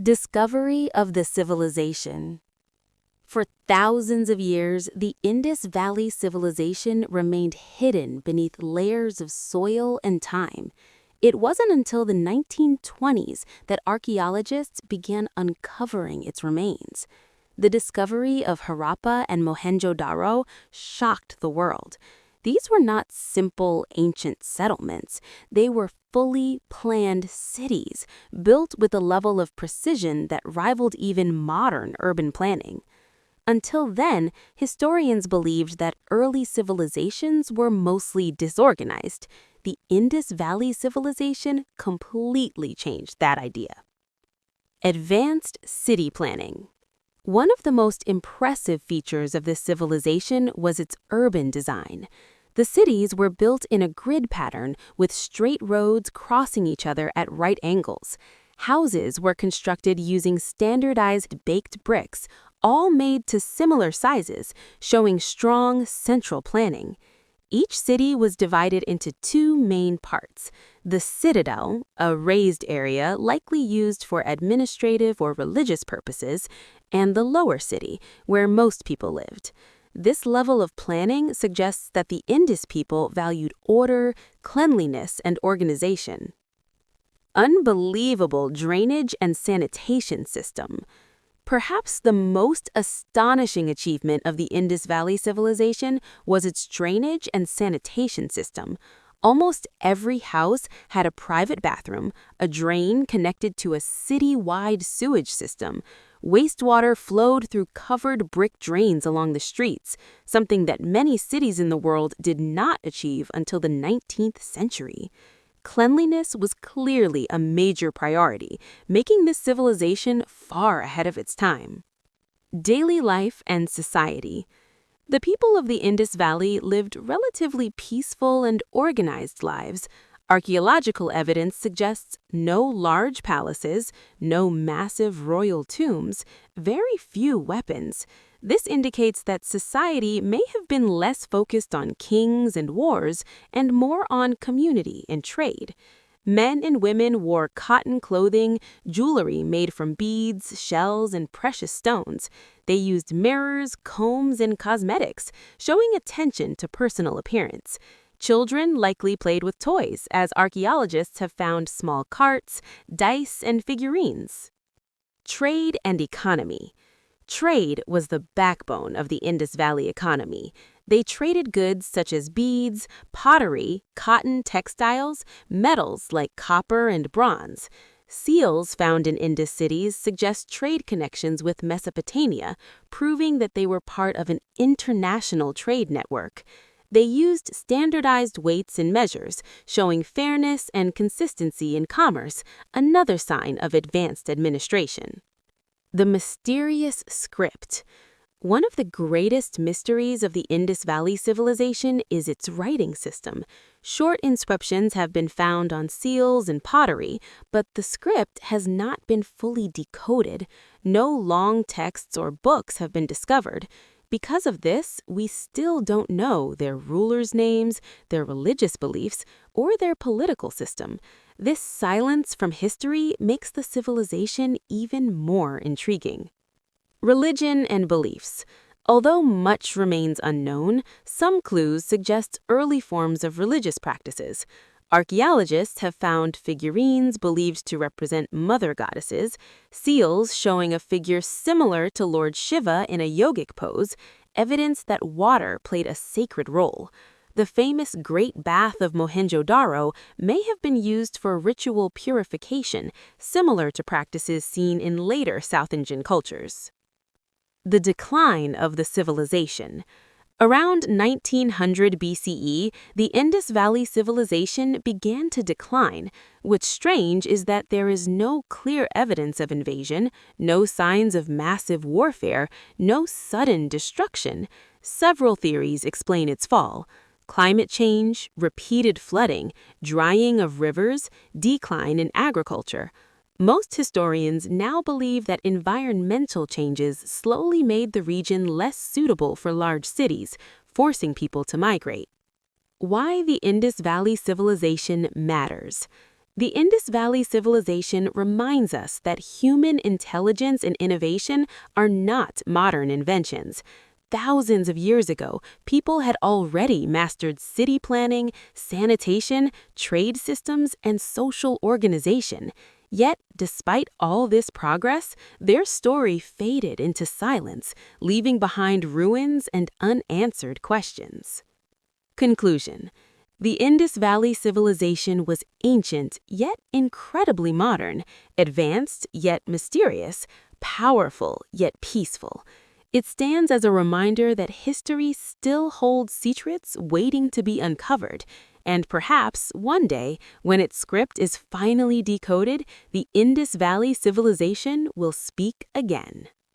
Discovery of the civilization. For thousands of years, the Indus Valley civilization remained hidden beneath layers of soil and time. It wasn't until the 1920s that archaeologists began uncovering its remains. The discovery of Harappa and Mohenjo-daro shocked the world. These were not simple ancient settlements. They were fully planned cities, built with a level of precision that rivaled even modern urban planning. Until then, historians believed that early civilizations were mostly disorganized. The Indus Valley civilization completely changed that idea. Advanced city planning. One of the most impressive features of this civilization was its urban design. The cities were built in a grid pattern with straight roads crossing each other at right angles. Houses were constructed using standardized baked bricks, all made to similar sizes, showing strong central planning. Each city was divided into two main parts: the citadel, a raised area likely used for administrative or religious purposes, and the lower city, where most people lived. This level of planning suggests that the Indus people valued order, cleanliness, and organization. Unbelievable drainage and sanitation system. Perhaps the most astonishing achievement of the Indus Valley civilization was its drainage and sanitation system. Almost every house had a private bathroom, a drain connected to a city-wide sewage system. Wastewater flowed through covered brick drains along the streets, something that many cities in the world did not achieve until the 19th century. Cleanliness was clearly a major priority, making this civilization far ahead of its time. Daily life and society. The people of the Indus Valley lived relatively peaceful and organized lives. Archaeological evidence suggests no large palaces, no massive royal tombs, very few weapons. This indicates that society may have been less focused on kings and wars and more on community and trade. Men and women wore cotton clothing, jewelry made from beads, shells, and precious stones. They used mirrors, combs, and cosmetics, showing attention to personal appearance. Children likely played with toys, as archaeologists have found small carts, dice, and figurines. Trade and economy. Trade was the backbone of the Indus Valley economy. They traded goods such as beads, pottery, cotton textiles, metals like copper and bronze. Seals found in Indus cities suggest trade connections with Mesopotamia, proving that they were part of an international trade network. They used standardized weights and measures, showing fairness and consistency in commerce, another sign of advanced administration. The mysterious script. One of the greatest mysteries of the Indus Valley civilization is its writing system. Short inscriptions have been found on seals and pottery, but the script has not been fully decoded. No long texts or books have been discovered. Because of this, we still don't know their rulers' names, their religious beliefs, or their political system. This silence from history makes the civilization even more intriguing. Religion and beliefs. Although much remains unknown, some clues suggest early forms of religious practices. Archaeologists have found figurines believed to represent mother goddesses, seals showing a figure similar to Lord Shiva in a yogic pose, evidence that water played a sacred role. The famous Great Bath of Mohenjo-daro may have been used for ritual purification, similar to practices seen in later South Indian cultures. The decline of the civilization. Around 1900 BCE, the Indus Valley civilization began to decline. What's strange is that there is no clear evidence of invasion, no signs of massive warfare, no sudden destruction. Several theories explain its fall: climate change, repeated flooding, drying of rivers, decline in agriculture. Most historians now believe that environmental changes slowly made the region less suitable for large cities, forcing people to migrate. Why the Indus Valley civilization matters. The Indus Valley Civilization reminds us that human intelligence and innovation are not modern inventions. Thousands of years ago, people had already mastered city planning, sanitation, trade systems, and social organization. Yet, despite all this progress, their story faded into silence, leaving behind ruins and unanswered questions. Conclusion. The Indus Valley Civilization was ancient yet incredibly modern, advanced yet mysterious, powerful yet peaceful. It stands as a reminder that history still holds secrets waiting to be uncovered, and perhaps one day, when its script is finally decoded, the Indus Valley Civilization will speak again.